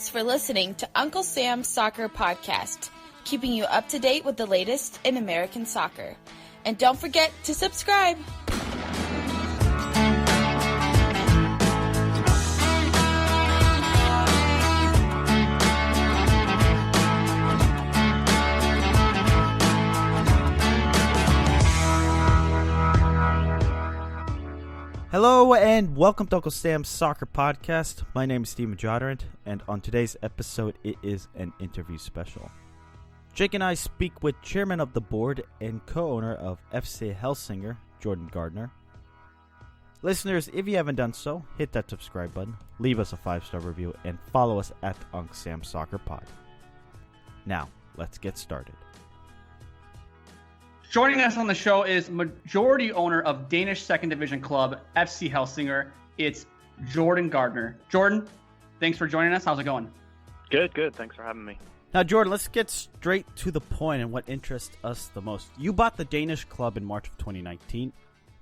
Thanks for listening to Uncle Sam's Soccer Podcast, keeping you up to date with the latest in American soccer. And don't forget to subscribe. Hello and welcome to Uncle Sam's Soccer Podcast. My name is Steven Jodorant, and on today's episode, it is an interview special. Jake and I speak with chairman of the board and co-owner of FC Helsingør, Jordan Gardner. Listeners, if you haven't done so, hit that subscribe button, leave us a 5-star review, and follow us at Uncle Sam's Soccer Pod. Now, let's get started. Joining us on the show is majority owner of Danish second division club FC Helsingør. It's Jordan Gardner. Jordan, thanks for joining us. How's it going? Good. Thanks for having me. Now, Jordan, let's get straight to the point and what interests us the most. You bought the Danish club in March of 2019.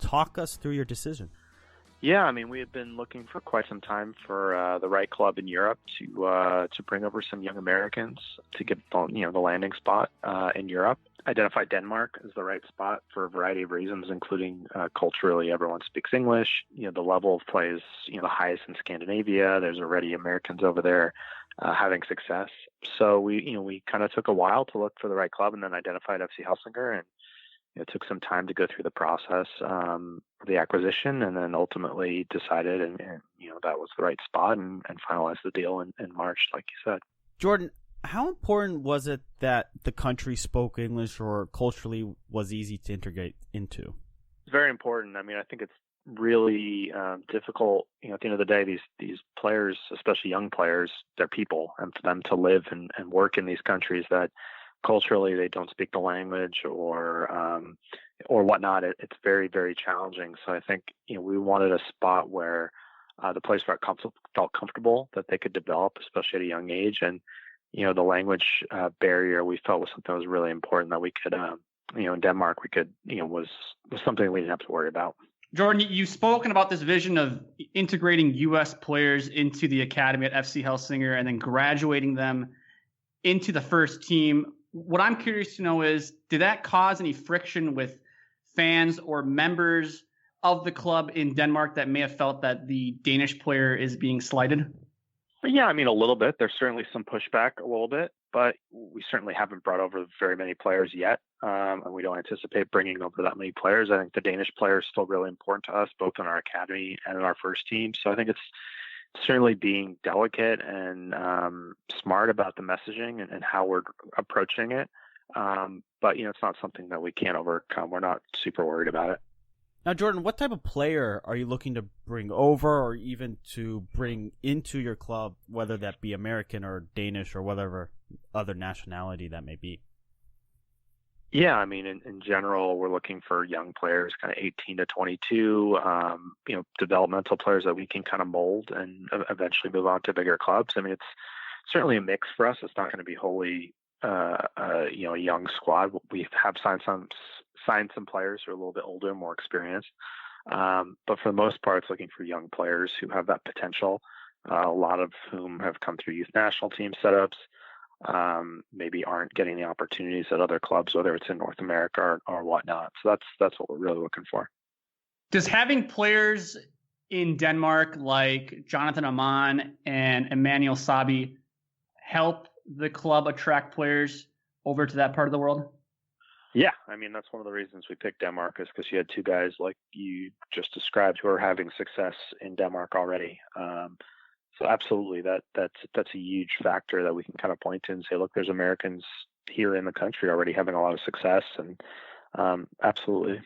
Talk us through your decision. Yeah, I mean, we had been looking for quite some time for the right club in Europe to bring over some young Americans to get the landing spot in Europe. Identified Denmark as the right spot for a variety of reasons, including culturally, everyone speaks English. The level of play is the highest in Scandinavia. There's already Americans over there having success. So we kind of took a while to look for the right club, and then identified FC Helsingør, and it took some time to go through the process of the acquisition, and then ultimately decided, and that was the right spot, and finalized the deal in March, like you said. Jordan, how important was it that the country spoke English or culturally was easy to integrate into? It's very important. I mean, I think it's really difficult. At the end of the day, these players, especially young players, they're people, and for them to live and work in these countries that culturally they don't speak the language or whatnot, it's very, very challenging. So I think we wanted a spot where the players felt comfortable that they could develop, especially at a young age, and the language barrier we felt was something that was really important that we could, in Denmark, we could, was something we didn't have to worry about. Jordan, you've spoken about this vision of integrating U.S. players into the academy at FC Helsingør and then graduating them into the first team. What I'm curious to know is, did that cause any friction with fans or members of the club in Denmark that may have felt that the Danish player is being slighted? Yeah, I mean, a little bit. There's certainly some pushback a little bit, but we certainly haven't brought over very many players yet, and we don't anticipate bringing over that many players. I think the Danish player is still really important to us, both in our academy and in our first team. So I think it's certainly being delicate and smart about the messaging and how we're approaching it. But, it's not something that we can't overcome. We're not super worried about it. Now, Jordan, what type of player are you looking to bring over or even to bring into your club, whether that be American or Danish or whatever other nationality that may be? Yeah, I mean, in general, we're looking for young players, kind of 18 to 22, developmental players that we can kind of mold and eventually move on to bigger clubs. I mean, it's certainly a mix for us. It's not going to be wholly, a young squad. We have signed some players who are a little bit older, more experienced. But for the most part, it's looking for young players who have that potential, a lot of whom have come through youth national team setups, maybe aren't getting the opportunities at other clubs, whether it's in North America or whatnot. So that's what we're really looking for. Does having players in Denmark like Jonathan Aman and Emmanuel Sabi help the club attract players over to that part of the world? Yeah, I mean, that's one of the reasons we picked Denmark, is because you had two guys like you just described who are having success in Denmark already. So absolutely, that's a huge factor that we can kind of point to and say, look, there's Americans here in the country already having a lot of success, and absolutely.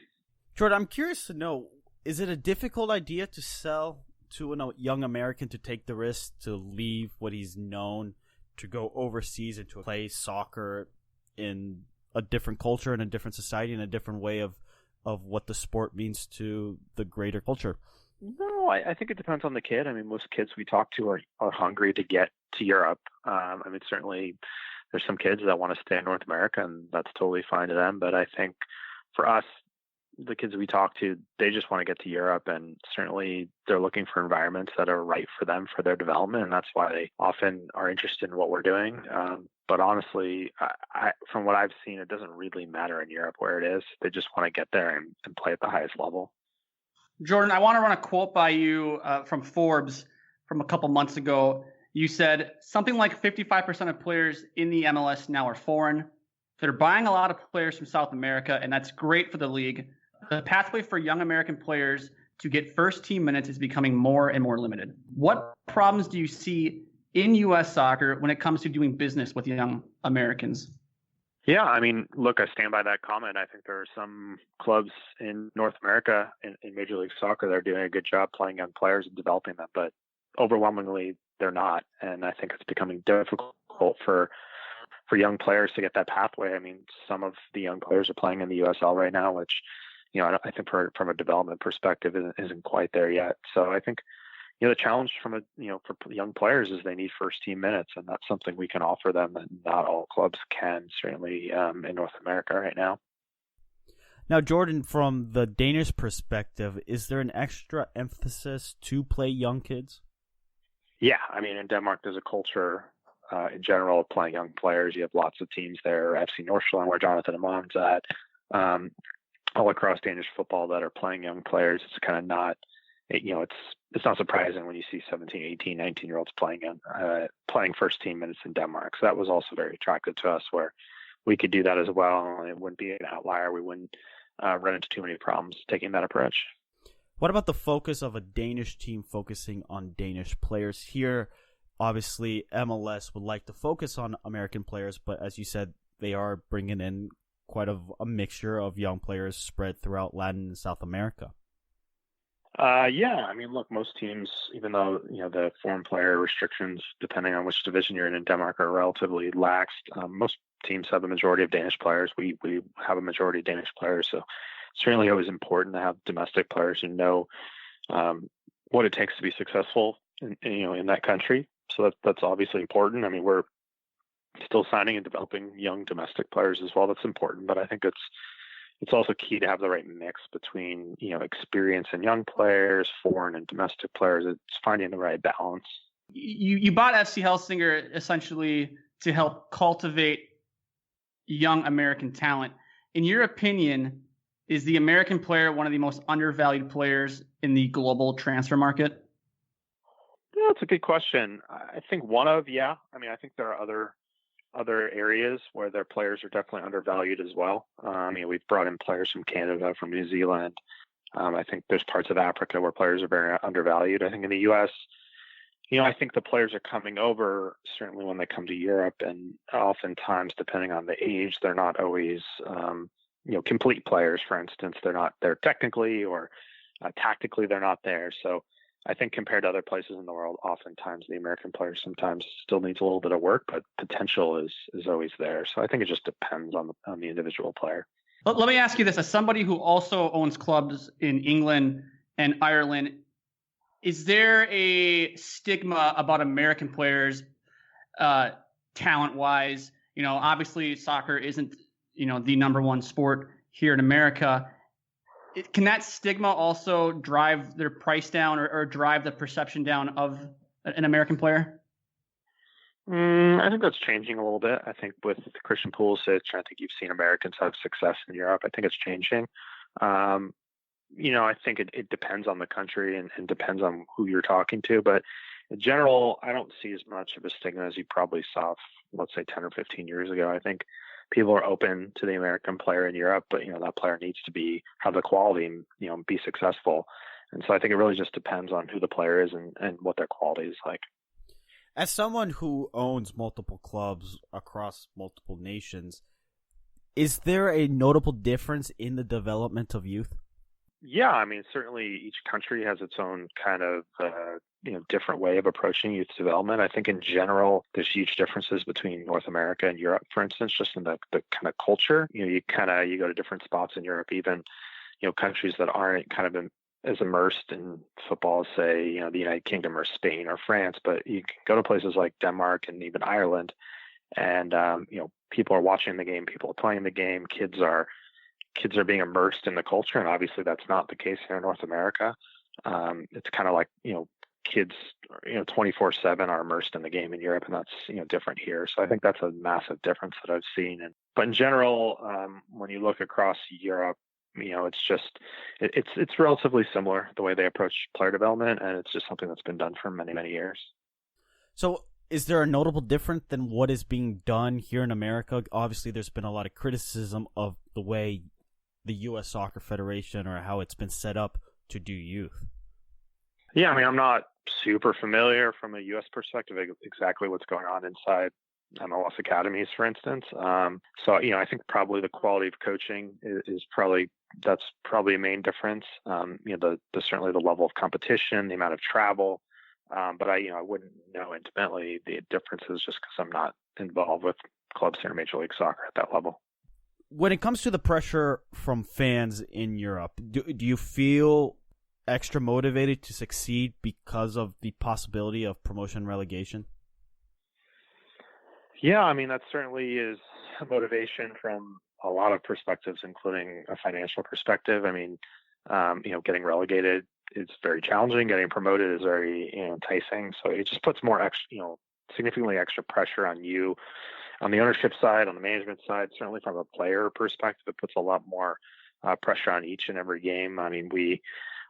Jordan, I'm curious to know, is it a difficult idea to sell to a young American to take the risk to leave what he's known to go overseas and to play soccer in a different culture and a different society and a different way of what the sport means to the greater culture? No, I think it depends on the kid. I mean, most kids we talk to are hungry to get to Europe. I mean, certainly there's some kids that want to stay in North America, and that's totally fine to them. But I think for us, the kids we talk to, they just want to get to Europe, and certainly they're looking for environments that are right for them for their development, and that's why they often are interested in what we're doing. But honestly, from what I've seen, it doesn't really matter in Europe where it is. They just want to get there and play at the highest level. Jordan, I want to run a quote by you from Forbes from a couple months ago. You said something like 55% of players in the MLS now are foreign. They're buying a lot of players from South America, and that's great for the league. The pathway for young American players to get first team minutes is becoming more and more limited. What problems do you see in U.S. soccer when it comes to doing business with young Americans? Yeah, I mean, look, I stand by that comment. I think there are some clubs in North America in Major League Soccer that are doing a good job playing young players and developing them, but overwhelmingly they're not. And I think it's becoming difficult for young players to get that pathway. I mean, some of the young players are playing in the USL right now, which, I think from a development perspective isn't quite there yet. So I think, the challenge for young players is they need first team minutes, and that's something we can offer them that not all clubs can, certainly in North America right now. Now, Jordan, from the Danish perspective, is there an extra emphasis to play young kids? Yeah, I mean, in Denmark, there's a culture in general of playing young players. You have lots of teams there, FC Nordsjælland, where Jonathan Amon's at, all across Danish football that are playing young players. It's kind of not, it's not surprising when you see 17, 18, 19-year-olds playing first team minutes in Denmark. So that was also very attractive to us, where we could do that as well. It wouldn't be an outlier. We wouldn't run into too many problems taking that approach. What about the focus of a Danish team focusing on Danish players here? Obviously, MLS would like to focus on American players, but as you said, they are bringing in quite a mixture of young players spread throughout Latin and South America. Yeah, I mean, look, most teams, even though the foreign player restrictions, depending on which division you're in Denmark, are relatively lax, most teams have a majority of Danish players. We have a majority of Danish players, so certainly always important to have domestic players who know what it takes to be successful in that country. So that's obviously important. I mean, we're still signing and developing young domestic players as well. That's important, but I think it's also key to have the right mix between experience in young players, foreign and domestic players. It's finding the right balance. You bought FC Helsingør essentially to help cultivate young American talent. In your opinion, is the American player one of the most undervalued players in the global transfer market? Yeah, that's a good question. I think I mean, I think there are other areas where their players are definitely undervalued as well. I mean, we've brought in players from Canada, from New Zealand. I think there's parts of Africa where players are very undervalued. I think in the U.S., I think the players are coming over, certainly when they come to Europe, and oftentimes, depending on the age, they're not always, complete players. For instance, they're not there technically, or tactically they're not there. So I think compared to other places in the world, oftentimes the American player sometimes still needs a little bit of work, but potential is always there. So I think it just depends on the individual player. Let me ask you this. As somebody who also owns clubs in England and Ireland, is there a stigma about American players talent-wise? Obviously soccer isn't, the number one sport here in America. Can that stigma also drive their price down or drive the perception down of an American player? I think that's changing a little bit. I think with Christian Pulisic, I think you've seen Americans have success in Europe. I think it's changing. I think it depends on the country and depends on who you're talking to. But in general, I don't see as much of a stigma as you probably saw, let's say, 10 or 15 years ago. I think people are open to the American player in Europe, but that player needs to have the quality and be successful. And so I think it really just depends on who the player is and what their quality is like. As someone who owns multiple clubs across multiple nations, is there a notable difference in the development of youth? Yeah, I mean, certainly each country has its own kind of different way of approaching youth development. I think in general, there's huge differences between North America and Europe, for instance, just in the kind of culture. You go to different spots in Europe, even countries that aren't kind of as immersed in football as, say, the United Kingdom or Spain or France, but you can go to places like Denmark and even Ireland, and people are watching the game, people are playing the game, kids are kids are being immersed in the culture, and obviously that's not the case here in North America. It's kind of like, kids, 24/7 are immersed in the game in Europe, and that's, different here. So I think that's a massive difference that I've seen. But in general, when you look across Europe, it's relatively similar the way they approach player development, and it's just something that's been done for many, many years. So is there a notable difference than what is being done here in America? Obviously, there's been a lot of criticism of the way the U.S. Soccer Federation or how it's been set up to do youth. Yeah, I'm not super familiar from a U.S. perspective exactly what's going on inside MLS academies, for instance. So, I think probably the quality of coaching that's probably a main difference. Certainly the level of competition, the amount of travel. But I wouldn't know intimately the differences just because I'm not involved with clubs here in Major League Soccer at that level. When it comes to the pressure from fans in Europe, do you feel extra motivated to succeed because of the possibility of promotion relegation? Yeah, that certainly is a motivation from a lot of perspectives, including a financial perspective. Getting relegated is very challenging. Getting promoted is very enticing. So it just puts more significantly extra pressure on you, on the ownership side, on the management side. Certainly from a player perspective, it puts a lot more pressure on each and every game.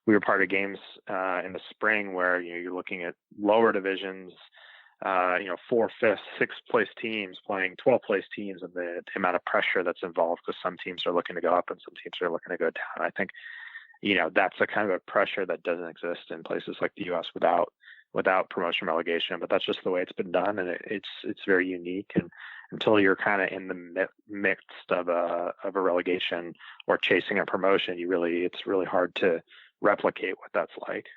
We were part of games in the spring where you're looking at lower divisions, 4th, 5th, 6th place teams playing 12th place teams, and the amount of pressure that's involved because some teams are looking to go up and some teams are looking to go down. I think that's a kind of a pressure that doesn't exist in places like the U.S. without promotion relegation, but that's just the way it's been done, and it's very unique. And until you're kind of in the midst of a relegation or chasing a promotion, it's really hard to replicate what that's like.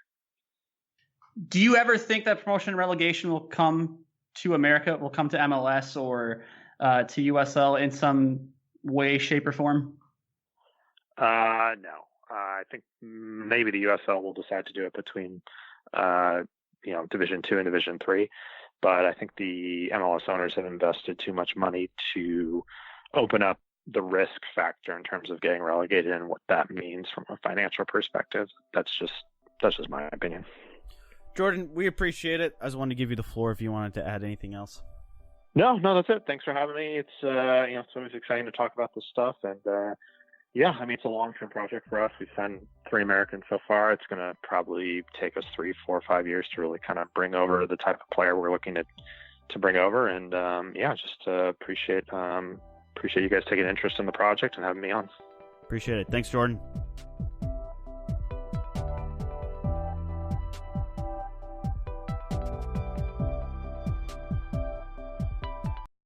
Do you ever think that promotion and relegation will come to America, will come to MLS or to USL in some way, shape, or form? No. I think maybe the USL will decide to do it between, Division 2 and Division 3. But I think the MLS owners have invested too much money to open up the risk factor in terms of getting relegated and what that means from a financial perspective. That's just my opinion. Jordan, we appreciate it. I just wanted to give you the floor if you wanted to add anything else. No, that's it. Thanks for having me. It's it's always exciting to talk about this stuff, and it's a long-term project for us. We've signed 3 Americans so far. It's going to probably take us 3, 4, 5 years to really kind of bring over the type of player we're looking to bring over, and appreciate you guys taking interest in the project and having me on. Appreciate it. Thanks, Jordan.